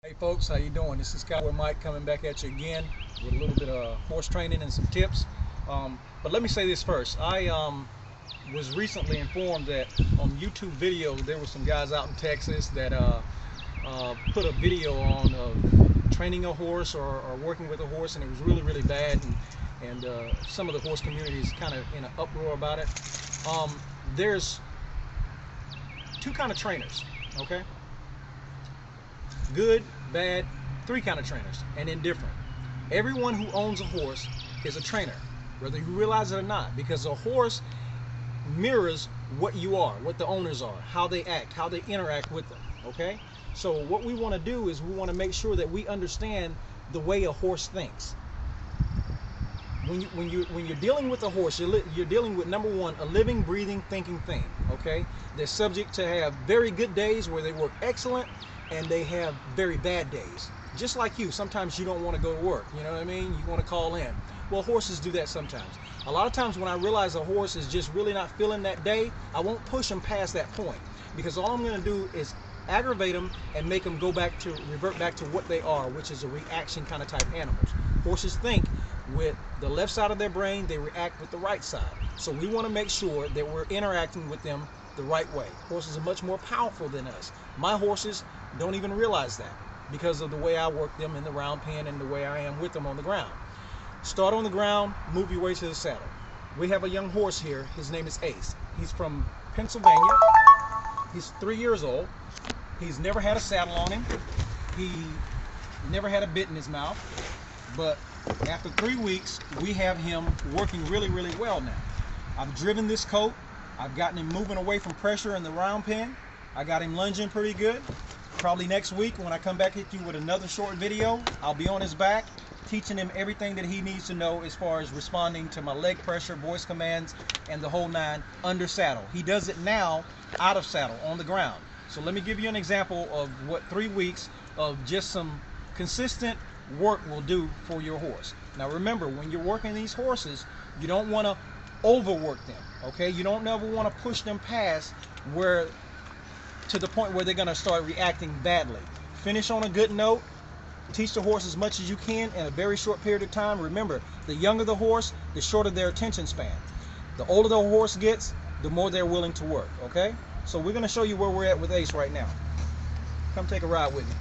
Hey folks, how you doing? This is Cowboy Mike coming back at you again with a little bit of horse training and some tips. But let me say this first. I was recently informed that on YouTube video there were some guys out in Texas that put a video on training a horse or working with a horse, and it was really bad, and some of the horse community is kind of in an uproar about it. There's two kind of trainers, okay? Good, bad, three kind of trainers, and indifferent. Everyone who owns a horse is a trainer, whether you realize it or not, because a horse mirrors what you are, what the owners are, how they act, how they interact with them, okay? So what we want to do is we want to make sure that we understand the way a horse thinks. When you're dealing with a horse, you're dealing with, number one, a living, breathing, thinking thing, okay? They're subject to have very good days where they work excellent, and they have very bad days. Just like you, sometimes you don't want to go to work, you know what I mean? You want to call in. Well, horses do that sometimes. A lot of times when I realize a horse is just really not feeling that day, I won't push them past that point, because all I'm going to do is aggravate them and make them revert back to what they are, which is a reaction kind of type animals. Horses think with the left side of their brain, they react with the right side. So we want to make sure that we're interacting with them the right way. Horses are much more powerful than us. My horses don't even realize that because of the way I work them in the round pen and the way I am with them on the ground. Start on the ground, move your way to the saddle. We have a young horse here. His name is Ace. He's from Pennsylvania. He's 3 years old. He's never had a saddle on him. He never had a bit in his mouth. But after 3 weeks, we have him working really well now. I've driven this coat. I've gotten him moving away from pressure in the round pen. I got him lunging pretty good. Probably next week when I come back at you with another short video, I'll be on his back, teaching him everything that he needs to know as far as responding to my leg pressure, voice commands, and the whole nine under saddle. He does it now out of saddle, on the ground. So let me give you an example of what 3 weeks of just some consistent work will do for your horse. Now remember, when you're working these horses, you don't want to overwork them, okay? You don't ever want to push them past to the point where they're going to start reacting badly. Finish on a good note. Teach the horse as much as you can in a very short period of time. Remember, the younger the horse, the shorter their attention span. The older the horse gets, the more they're willing to work, okay? So we're going to show you where we're at with Ace right now. Come take a ride with me.